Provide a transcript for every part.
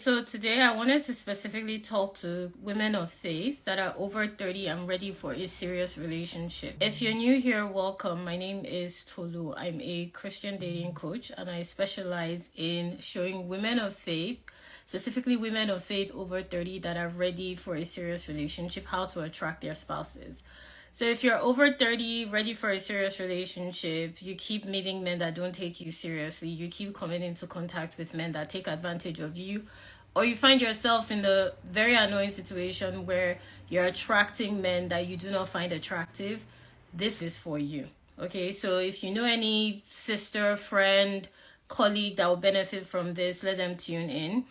So today I wanted to specifically talk to women of faith that are over 30 and ready for a serious relationship. If you're new here, welcome. My name is Tolu. I'm a Christian dating coach and I specialize in showing women of faith, specifically women of faith over 30 that are ready for a serious relationship, how to attract their spouses. So if you're over 30, ready for a serious relationship, you keep meeting men that don't take you seriously, you keep coming into contact with men that take advantage of you, or you find yourself in the very annoying situation where you're attracting men that you do not find attractive, this is for you. Okay, so if you know any sister, friend, colleague that will benefit from this, let them tune in.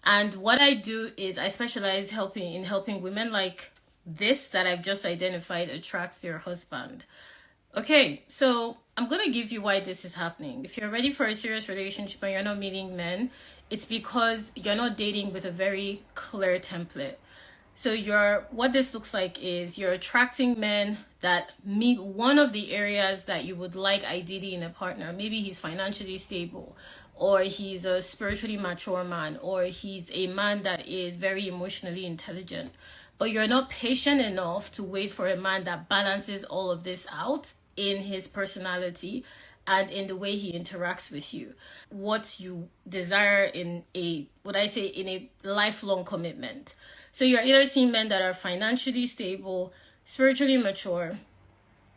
And what I do is I specialize in helping women like this that I've just identified attract their husband. Okay, so I'm going to give you why this is happening. If you're ready for a serious relationship and you're not meeting men, it's because you're not dating with a very clear template. So what this looks like is you're attracting men that meet one of the areas that you would like ideally in a partner. Maybe he's financially stable, or he's a spiritually mature man, or he's a man that is very emotionally intelligent. But you're not patient enough to wait for a man that balances all of this out in his personality and in the way he interacts with you. What you desire in a lifelong commitment. So you're either seeing men that are financially stable, spiritually mature,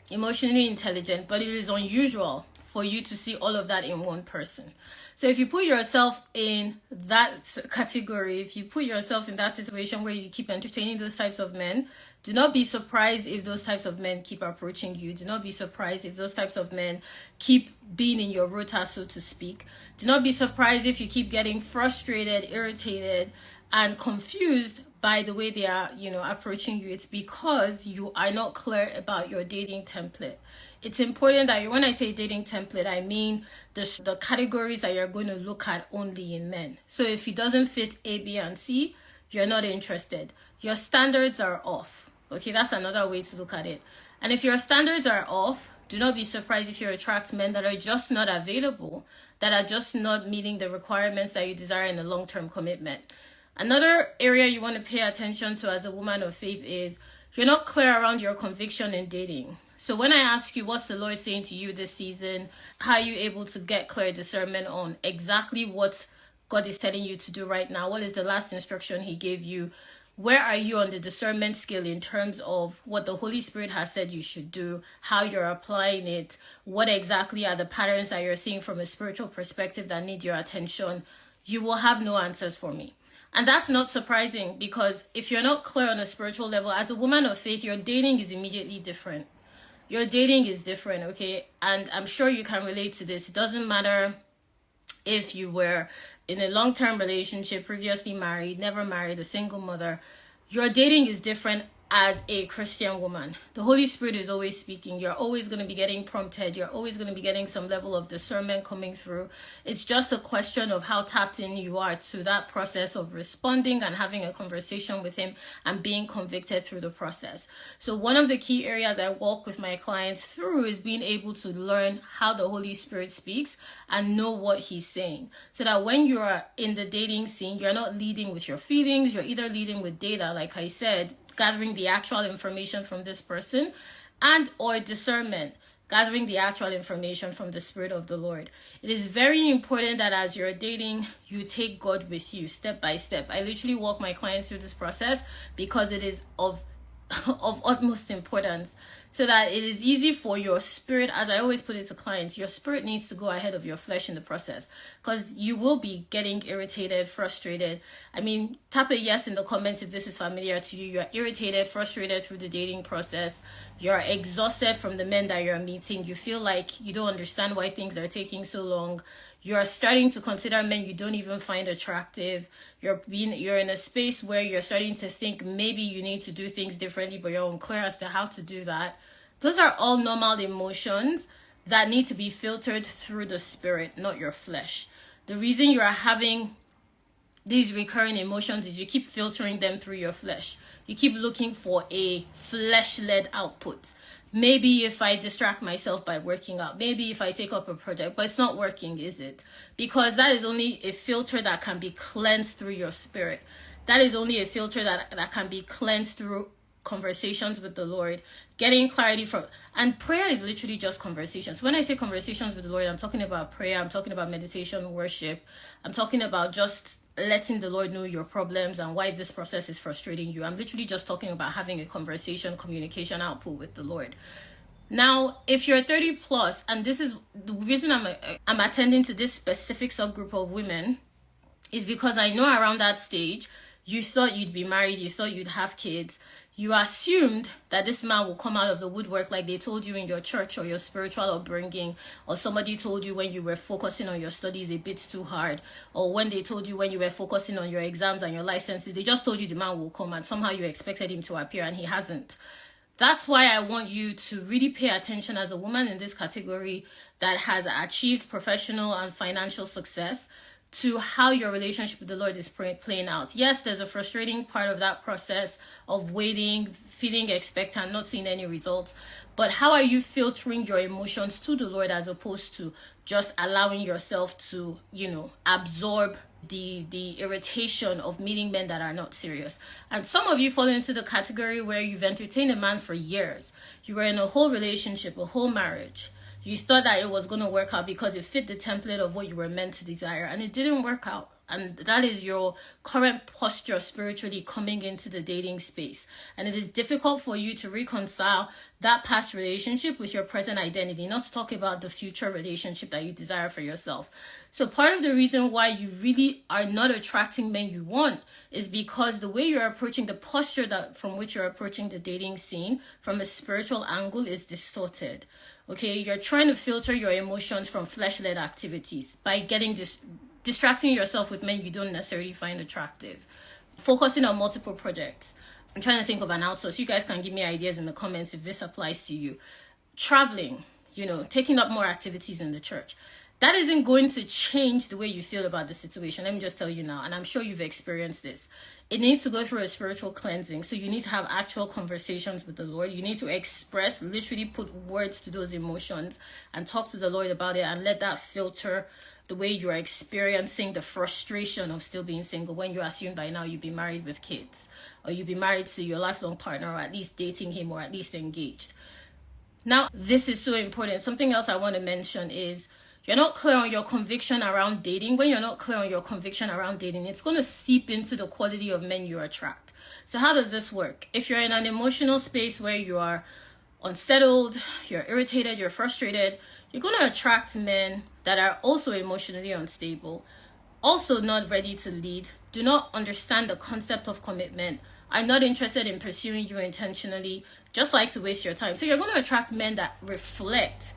emotionally intelligent, but it is unusual for you to see all of that in one person. So if you put yourself in that category, if you put yourself in that situation where you keep entertaining those types of men, do not be surprised if those types of men keep approaching you. Do not be surprised if those types of men keep being in your rota, so to speak. Do not be surprised if you keep getting frustrated, irritated, and confused by the way they are, approaching you. It's because you are not clear about your dating template. It's important that when I say dating template, I mean the categories that you're going to look at only in men. So if it doesn't fit A, B, and C, you're not interested. Your standards are off. Okay, that's another way to look at it. And if your standards are off, do not be surprised if you attract men that are just not available, that are just not meeting the requirements that you desire in a long-term commitment. Another area you want to pay attention to as a woman of faith is you're not clear around your conviction in dating. So when I ask you what's the Lord saying to you this season, how are you able to get clear discernment on exactly what God is telling you to do right now? What is the last instruction he gave you? Where are you on the discernment scale in terms of what the Holy Spirit has said you should do, how you're applying it, what exactly are the patterns that you're seeing from a spiritual perspective that need your attention? You will have no answers for me. And that's not surprising because if you're not clear on a spiritual level, as a woman of faith, your dating is immediately different. Your dating is different, okay? And I'm sure you can relate to this. It doesn't matter if you were in a long-term relationship, previously married, never married, a single mother. Your dating is different as a Christian woman. The Holy Spirit is always speaking. You're always going to be getting prompted. You're always going to be getting some level of discernment coming through. It's just a question of how tapped in you are to that process of responding and having a conversation with him and being convicted through the process. So one of the key areas I walk with my clients through is being able to learn how the Holy Spirit speaks and know what he's saying. So that when you are in the dating scene, you're not leading with your feelings. You're either leading with data, like I said, gathering the actual information from this person, and or discernment, gathering the actual information from the Spirit of the Lord. It is very important that as you're dating, you take God with you step by step. I literally walk my clients through this process because it is of utmost importance, so that it is easy for your spirit. As I always put it to clients, your spirit needs to go ahead of your flesh in the process, because you will be getting irritated, frustrated. I mean, tap a yes in the comments if this is familiar to you. You're irritated, frustrated through the dating process. You're exhausted from the men that you're meeting. You feel like you don't understand why things are taking so long. You're starting to consider men you don't even find attractive. You're in a space where you're starting to think maybe you need to do things differently, but you're unclear as to how to do that. Those are all normal emotions that need to be filtered through the Spirit, not your flesh. The reason you are having these recurring emotions is you keep filtering them through your flesh. You keep looking for a flesh-led output. Maybe if I distract myself by working out, maybe if I take up a project, but it's not working, is it? Because that is only a filter that can be cleansed through your spirit. That is only a filter that can be cleansed through conversations with the Lord, getting clarity from, and prayer is literally just conversations. When I say conversations with the Lord, I'm talking about prayer, I'm talking about meditation, worship, I'm talking about just letting the Lord know your problems and why this process is frustrating you. I'm literally just talking about having a conversation, communication output with the Lord. Now, if you're 30 plus, and this is the reason I'm attending to this specific subgroup of women, is because I know around that stage, you thought you'd be married, you thought you'd have kids, you assumed that this man will come out of the woodwork like they told you in your church or your spiritual upbringing, or somebody told you when you were focusing on your studies a bit too hard, or when they told you when you were focusing on your exams and your licenses, they just told you the man will come and somehow you expected him to appear and he hasn't. That's why I want you to really pay attention as a woman in this category that has achieved professional and financial success to how your relationship with the Lord is playing out. Yes, there's a frustrating part of that process of waiting, feeling expectant, not seeing any results. But how are you filtering your emotions to the Lord as opposed to just allowing yourself to, absorb the irritation of meeting men that are not serious? And some of you fall into the category where you've entertained a man for years. You were in a whole relationship, a whole marriage. You thought that it was going to work out because it fit the template of what you were meant to desire, and it didn't work out. And that is your current posture spiritually coming into the dating space. And it is difficult for you to reconcile that past relationship with your present identity, not to talk about the future relationship that you desire for yourself. So part of the reason why you really are not attracting men you want is because the way you're approaching, the posture that from which you're approaching the dating scene from a spiritual angle is distorted. Okay, you're trying to filter your emotions from flesh-led activities by getting distracting yourself with men you don't necessarily find attractive, focusing on multiple projects. I'm trying to think of an outsource. You guys can give me ideas in the comments if this applies to you. Traveling, taking up more activities in the church. That isn't going to change the way you feel about the situation. Let me just tell you now, and I'm sure you've experienced this. It needs to go through a spiritual cleansing. So you need to have actual conversations with the Lord. You need to express, literally put words to those emotions and talk to the Lord about it and let that filter the way you are experiencing the frustration of still being single when you assume by now you'd be married with kids, or you'd be married to your lifelong partner, or at least dating him, or at least engaged. Now, this is so important. Something else I want to mention is you're not clear on your conviction around dating. When you're not clear on your conviction around dating, it's going to seep into the quality of men you attract. So how does this work? If you're in an emotional space where you are unsettled, you're irritated, you're frustrated, you're going to attract men that are also emotionally unstable, also not ready to lead, do not understand the concept of commitment, are not interested in pursuing you intentionally, just like to waste your time. So you're going to attract men that reflect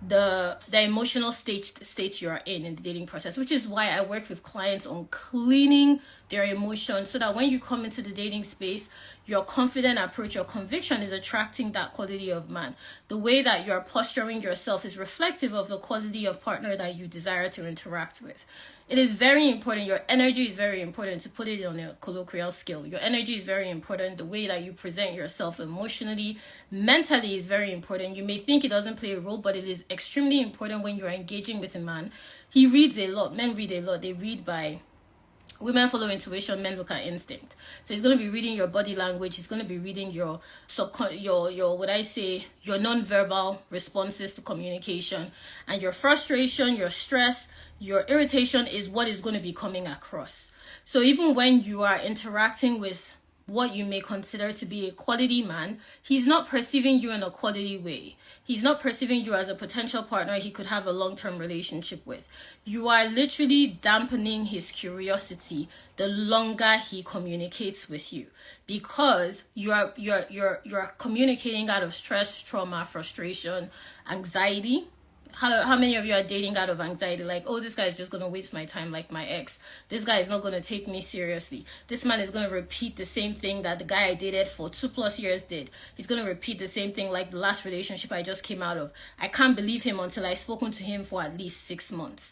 the emotional state you are in the dating process, which is why I work with clients on cleaning their emotions so that when you come into the dating space, your confident approach, your conviction is attracting that quality of man. The way that you're posturing yourself is reflective of the quality of partner that you desire to interact with. It is very important. Your energy is very important, to put it on a colloquial scale. Your energy is very important. The way that you present yourself emotionally, mentally is very important. You may think it doesn't play a role, but it is extremely important when you're engaging with a man. He reads a lot. Men read a lot. They read by... Women follow intuition, men look at instinct. So he's going to be reading your body language. He's going to be reading your non-verbal responses to communication. And your frustration, your stress, your irritation is what is going to be coming across. So even when you are interacting with what you may consider to be a quality man, he's not perceiving you in a quality way. He's not perceiving you as a potential partner he could have a long-term relationship with. You are literally dampening his curiosity the longer he communicates with you, because you're communicating out of stress, trauma, frustration, anxiety. How many of you are dating out of anxiety? Like, oh, this guy is just going to waste my time like my ex. This guy is not going to take me seriously. This man is going to repeat the same thing that the guy I dated for 2+ years did. He's going to repeat the same thing like the last relationship I just came out of. I can't believe him until I've spoken to him for at least 6 months.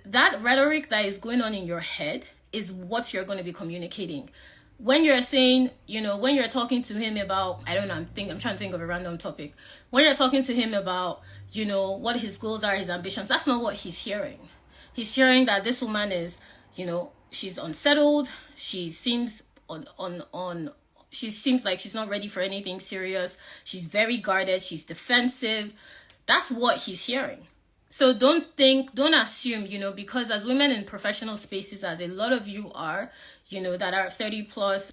That rhetoric that is going on in your head is what you're going to be communicating. When you're saying, when you're talking to him about, I don't know, I'm trying to think of a random topic. When you're talking to him about, what his goals are, his ambitions, that's not what he's hearing. He's hearing that this woman is, she's unsettled. She seems she seems like she's not ready for anything serious. She's very guarded. She's defensive. That's what he's hearing. So don't assume, because as women in professional spaces, as a lot of you are, that are 30 plus,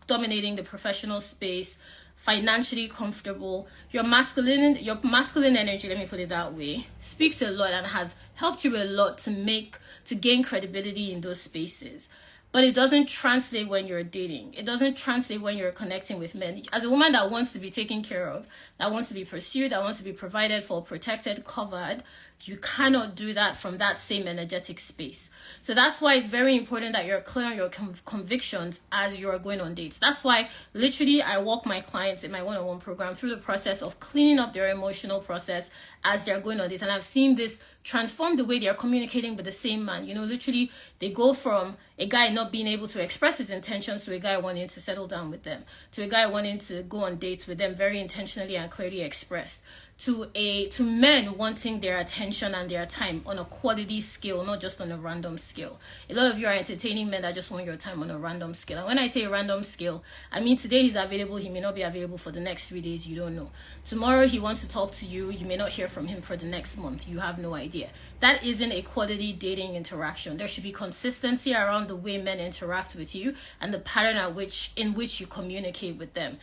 dominating the professional space, financially comfortable, your masculine energy, let me put it that way, speaks a lot and has helped you a lot to gain credibility in those spaces. But it doesn't translate when you're dating. It doesn't translate when you're connecting with men. As a woman that wants to be taken care of, that wants to be pursued, that wants to be provided for, protected, covered, you cannot do that from that same energetic space. So that's why it's very important that you're clear on your convictions as you're going on dates. That's why literally I walk my clients in my one-on-one program through the process of cleaning up their emotional process as they're going on dates. And I've seen this transform the way they're communicating with the same man. Literally they go from a guy not being able to express his intentions to a guy wanting to settle down with them, to a guy wanting to go on dates with them very intentionally and clearly expressed, to men wanting their attention and their time on a quality scale, not just on a random scale. A lot of you are entertaining men that just want your time on a random scale. And when I say random scale, I mean today he's available, he may not be available for the next 3 days, you don't know. Tomorrow he wants to talk to you, you may not hear from him for the next month, you have no idea. That isn't a quality dating interaction. There should be consistency around the way men interact with you and the pattern in which you communicate with them.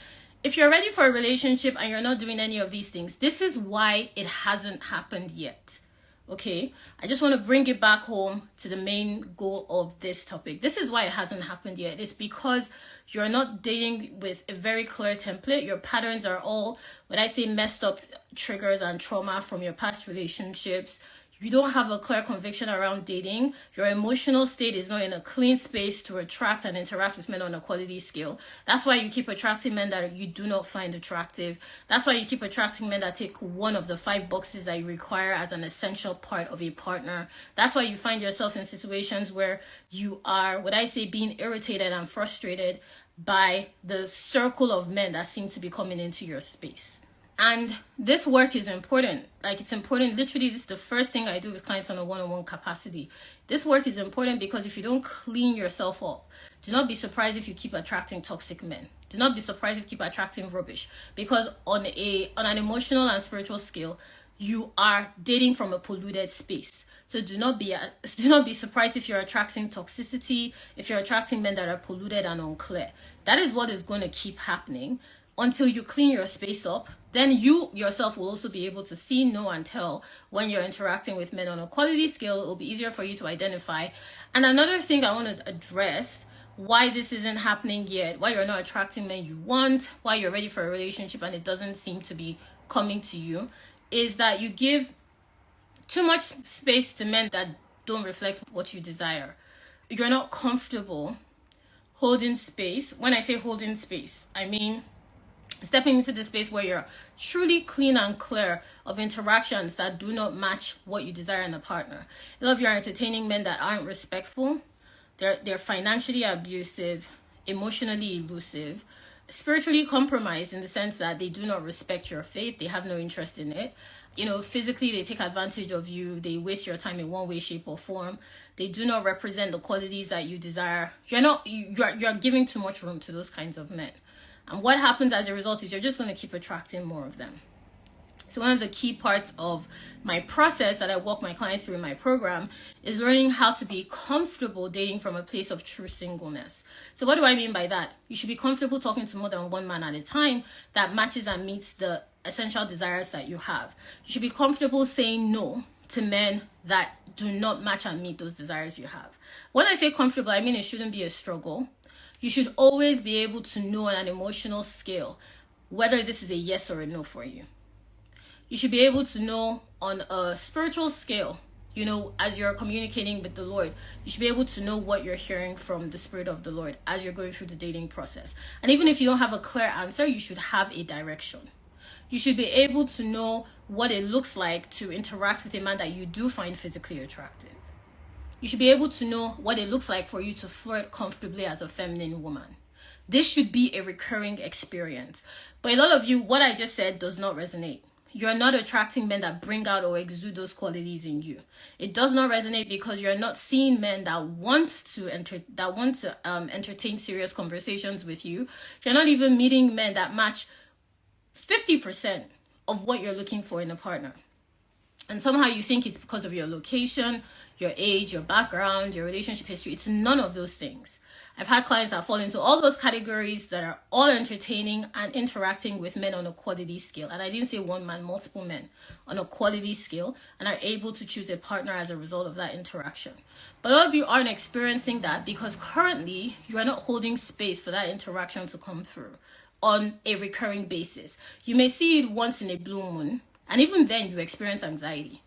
If you're ready for a relationship and you're not doing any of these things, this is why it hasn't happened yet. Okay, I just want to bring it back home to the main goal of this topic. This is why it hasn't happened yet. It's because you're not dating with a very clear template. Your patterns are all, when I say messed up triggers and trauma from your past relationships. You don't have a clear conviction around dating. Your emotional state is not in a clean space to attract and interact with men on a quality scale. That's why you keep attracting men that you do not find attractive. That's why you keep attracting men that tick one of the 5 boxes that you require as an essential part of a partner. That's why you find yourself in situations where you are, being irritated and frustrated by the circle of men that seem to be coming into your space. And this work is important. It's important. Literally, this is the first thing I do with clients on a one-on-one capacity. This work is important because if you don't clean yourself up, do not be surprised if you keep attracting toxic men. Do not be surprised if you keep attracting rubbish. Because on an emotional and spiritual scale, you are dating from a polluted space. So do not be surprised if you're attracting toxicity, if you're attracting men that are polluted and unclear. That is what is going to keep happening until you clean your space up. Then you yourself will also be able to see, know, and tell when you're interacting with men on a quality scale. It will be easier for you to identify. And another thing I want to address, why this isn't happening yet, why you're not attracting men you want, why you're ready for a relationship and it doesn't seem to be coming to you, is that you give too much space to men that don't reflect what you desire. You're not comfortable holding space. When I say holding space, I mean stepping into the space where you're truly clean and clear of interactions that do not match what you desire in a partner. A lot of you are entertaining men that aren't respectful. They're financially abusive, emotionally elusive, spiritually compromised in the sense that they do not respect your faith. They have no interest in it. Physically, they take advantage of you. They waste your time in one way, shape, or form. They do not represent the qualities that you desire. You're giving too much room to those kinds of men. And what happens as a result is you're just going to keep attracting more of them. So one of the key parts of my process that I walk my clients through in my program is learning how to be comfortable dating from a place of true singleness. So what do I mean by that? You should be comfortable talking to more than one man at a time that matches and meets the essential desires that you have. You should be comfortable saying no to men that do not match and meet those desires you have. When I say comfortable, I mean it shouldn't be a struggle. You should always be able to know on an emotional scale whether this is a yes or a no for you. You should be able to know on a spiritual scale, as you're communicating with the Lord, you should be able to know what you're hearing from the Spirit of the Lord as you're going through the dating process. And even if you don't have a clear answer, you should have a direction. You should be able to know what it looks like to interact with a man that you do find physically attractive. You should be able to know what it looks like for you to flirt comfortably as a feminine woman. This should be a recurring experience. But a lot of you, what I just said does not resonate. You're not attracting men that bring out or exude those qualities in you. It does not resonate because you're not seeing men that want to entertain serious conversations with you. You're not even meeting men that match 50% of what you're looking for in a partner. And somehow you think it's because of your location, your age, your background, your relationship history. It's none of those things. I've had clients that fall into all those categories that are all entertaining and interacting with men on a quality scale. And I didn't say one man, multiple men on a quality scale, and are able to choose a partner as a result of that interaction. But a lot of you aren't experiencing that because currently you are not holding space for that interaction to come through on a recurring basis. You may see it once in a blue moon, and even then you experience anxiety.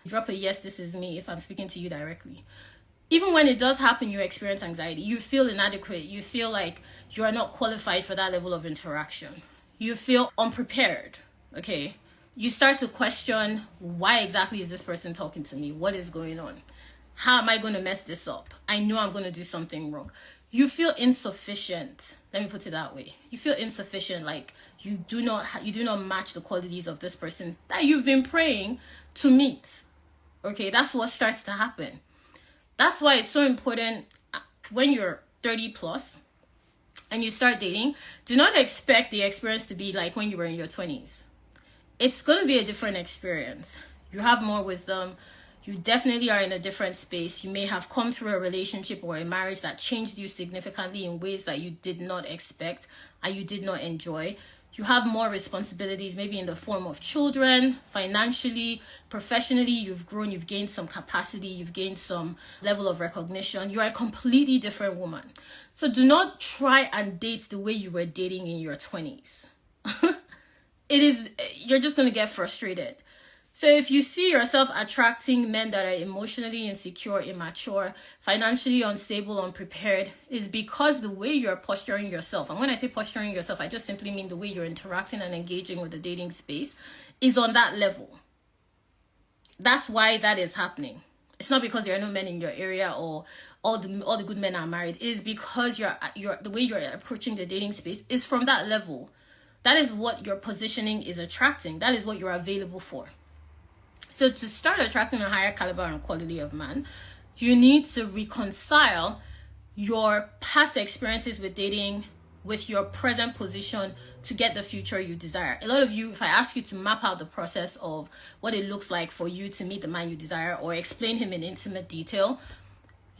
Drop a yes, this is me if I'm speaking to you directly. Even when it does happen, you experience anxiety. You feel inadequate. You feel like you are not qualified for that level of interaction. You feel unprepared, okay? You start to question, why exactly is this person talking to me? What is going on? How am I going to mess this up? I know I'm going to do something wrong. You feel insufficient. Let me put it that way. You feel insufficient, like you do not match the qualities of this person that you've been praying to meet. Okay, that's what starts to happen. That's why it's so important when you're 30 plus and you start dating, do not expect the experience to be like when you were in your 20s. It's going to be a different experience. You have more wisdom. You definitely are in a different space. You may have come through a relationship or a marriage that changed you significantly in ways that you did not expect and you did not enjoy. You have more responsibilities, maybe in the form of children, financially, professionally. You've grown, you've gained some capacity, you've gained some level of recognition. You are a completely different woman. So do not try and date the way you were dating in your 20s. You're just going to get frustrated. So if you see yourself attracting men that are emotionally insecure, immature, financially unstable, unprepared, it's because the way you're posturing yourself, and when I say posturing yourself, I just simply mean the way you're interacting and engaging with the dating space is on that level. That's why that is happening. It's not because there are no men in your area or all the good men are married. It is because the way you're approaching the dating space is from that level. That is what your positioning is attracting. That is what you're available for. So to start attracting a higher caliber and quality of man, you need to reconcile your past experiences with dating with your present position to get the future you desire. A lot of you, if I ask you to map out the process of what it looks like for you to meet the man you desire or explain him in intimate detail,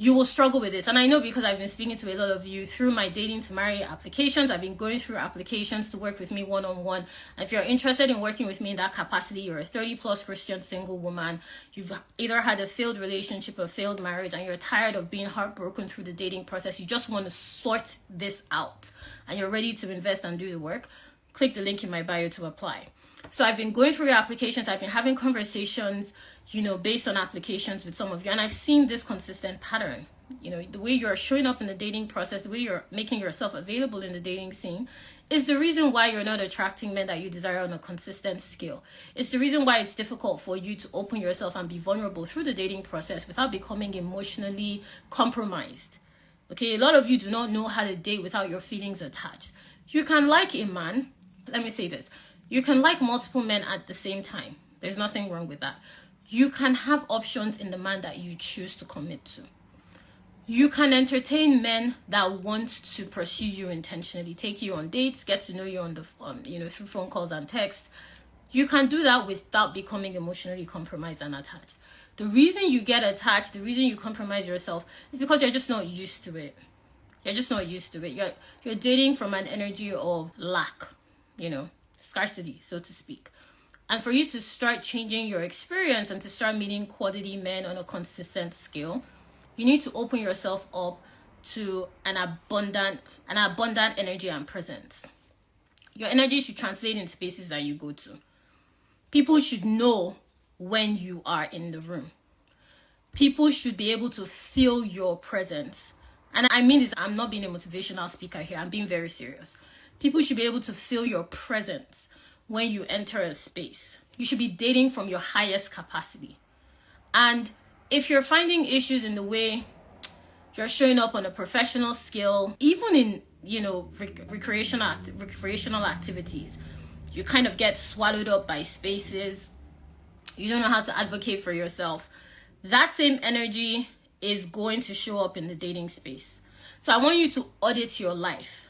you will struggle with this. And I know because I've been speaking to a lot of you through my dating to marry applications. I've been going through applications to work with me one-on-one. And if you're interested in working with me in that capacity, you're a 30 plus Christian single woman, you've either had a failed relationship or failed marriage, and you're tired of being heartbroken through the dating process, you just want to sort this out, and you're ready to invest and do the work, click the link in my bio to apply. So I've been going through your applications. I've been having conversations, based on applications with some of you. And I've seen this consistent pattern. The way you're showing up in the dating process, the way you're making yourself available in the dating scene is the reason why you're not attracting men that you desire on a consistent scale. It's the reason why it's difficult for you to open yourself and be vulnerable through the dating process without becoming emotionally compromised. Okay, a lot of you do not know how to date without your feelings attached. You can like a man, let me say this, you can like multiple men at the same time. There's nothing wrong with that. You can have options in the man that you choose to commit to. You can entertain men that want to pursue you intentionally, take you on dates, get to know you on the through phone calls and texts. You can do that without becoming emotionally compromised and attached. The reason you get attached, the reason you compromise yourself is because you're just not used to it. You're just not used to it. You're dating from an energy of lack, scarcity, so to speak. And for you to start changing your experience and to start meeting quality men on a consistent scale, you need to open yourself up to an abundant energy and presence. Your energy should translate in spaces that you go to. People should know when you are in the room. People should be able to feel your presence. And I mean this, I'm not being a motivational speaker here. I'm being very serious. People should be able to feel your presence when you enter a space. You should be dating from your highest capacity. And if you're finding issues in the way you're showing up on a professional scale, even in, recreational activities, you kind of get swallowed up by spaces, you don't know how to advocate for yourself, that same energy is going to show up in the dating space. So I want you to audit your life.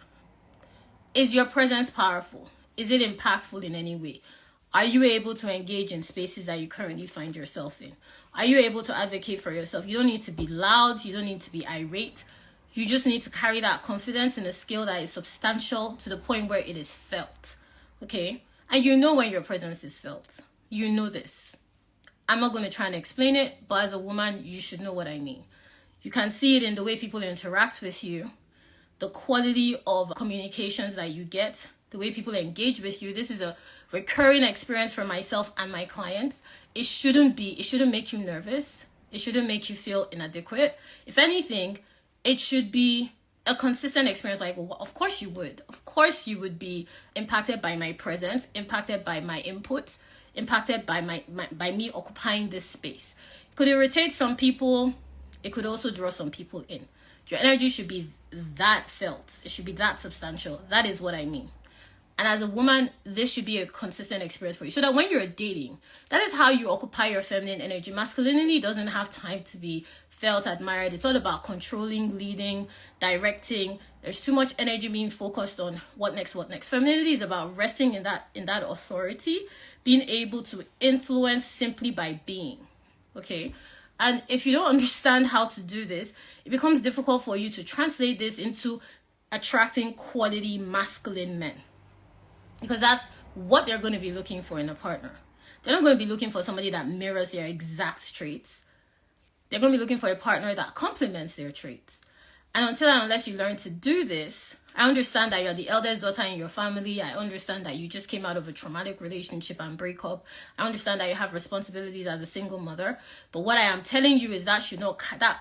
Is your presence powerful? Is it impactful in any way? Are you able to engage in spaces that you currently find yourself in? Are you able to advocate for yourself? You don't need to be loud. You don't need to be irate. You just need to carry that confidence in a skill that is substantial to the point where it is felt. Okay? And you know when your presence is felt. You know this. I'm not going to try and explain it, but as a woman, you should know what I mean. You can see it in the way people interact with you, the quality of communications that you get, the way people engage with you. This is a recurring experience for myself and my clients. It shouldn't make you nervous. It shouldn't make you feel inadequate. If anything, it should be a consistent experience. Like, well, of course you would. Of course you would be impacted by my presence, impacted by my inputs, impacted by by me occupying this space. It could irritate some people. It could also draw some people in. Your energy should be that felt. It should be that substantial. That is what I mean. And as a woman, this should be a consistent experience for you. So that when you're dating, that is how you occupy your feminine energy. Masculinity doesn't have time to be felt, admired. It's all about controlling, leading, directing. There's too much energy being focused on what next. Femininity is about resting in that authority, being able to influence simply by being. Okay? And if you don't understand how to do this, it becomes difficult for you to translate this into attracting quality masculine men. Because that's what they're going to be looking for in a partner. They're not going to be looking for somebody that mirrors their exact traits. They're going to be looking for a partner that complements their traits. And unless you learn to do this, I understand that you're the eldest daughter in your family. I understand that you just came out of a traumatic relationship and breakup. I understand that you have responsibilities as a single mother. But what I am telling you is that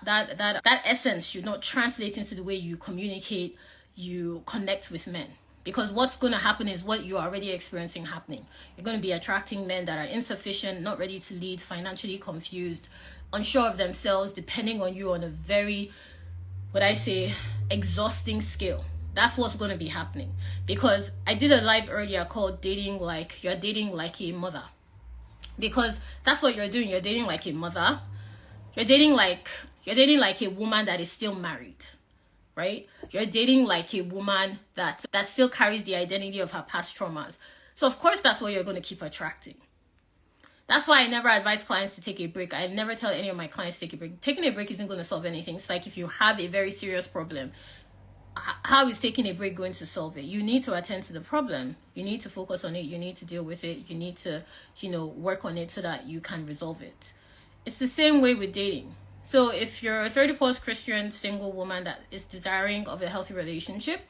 that essence should not translate into the way you communicate, you connect with men. Because what's going to happen is what you're already experiencing happening. You're going to be attracting men that are insufficient, not ready to lead, financially confused, unsure of themselves, depending on you on a very, exhausting scale. That's what's going to be happening. Because I did a live earlier called You're Dating Like a Mother. Because that's what you're doing. You're dating like a mother. You're dating like a woman that is still married. Right? You're dating like a woman that still carries the identity of her past traumas. So of course that's what you're going to keep attracting. That's why I never advise clients to take a break. I never tell any of my clients to take a break. Taking a break isn't going to solve anything. It's like if you have a very serious problem, how is taking a break going to solve it? You need to attend to the problem. You need to focus on it. You need to deal with it. You need to, work on it so that you can resolve it. It's the same way with dating. So if you're a 30+ Christian single woman that is desiring of a healthy relationship,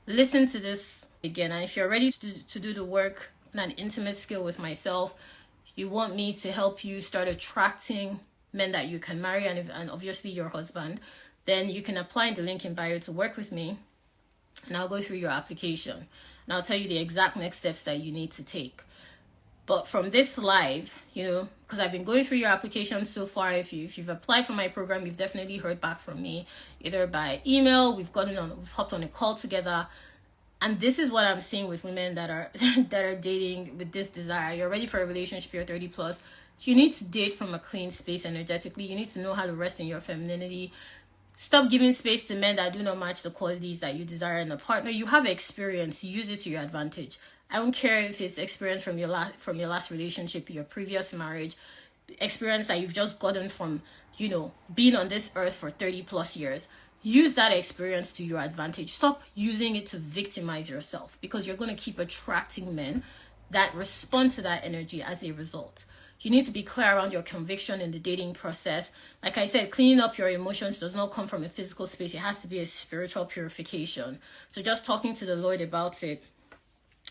listen to this again. And if you're ready to do the work on an intimate skill with myself, you want me to help you start attracting men that you can marry and obviously your husband, then you can apply in the link in bio to work with me. And I'll go through your application. And I'll tell you the exact next steps that you need to take. But from this live, because I've been going through your application so far, if you've applied for my program, you've definitely heard back from me, either by email, we've hopped on a call together. And this is what I'm seeing with women that are dating with this desire. You're ready for a relationship, you're 30+. You need to date from a clean space energetically. You need to know how to rest in your femininity. Stop giving space to men that do not match the qualities that you desire in a partner. You have experience, use it to your advantage. I don't care if it's experience from your last relationship, your previous marriage, experience that you've just gotten from, being on this earth for 30+ years. Use that experience to your advantage. Stop using it to victimize yourself, because you're going to keep attracting men that respond to that energy as a result. You need to be clear around your conviction in the dating process. Like I said, cleaning up your emotions does not come from a physical space. It has to be a spiritual purification. So just talking to the Lord about it,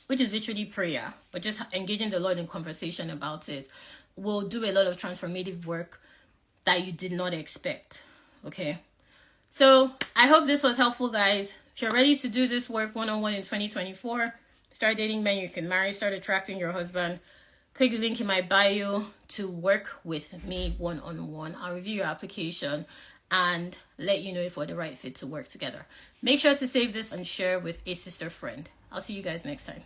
which is literally prayer, but just engaging the Lord in conversation about it, will do a lot of transformative work that you did not expect. Okay? So I hope this was helpful, guys. If you're ready to do this work one-on-one in 2024, start dating men you can marry, start attracting your husband, click the link in my bio to work with me one-on-one. I'll review your application and let you know if we're the right fit to work together. Make sure to save this and share with a sister friend. I'll see you guys next time.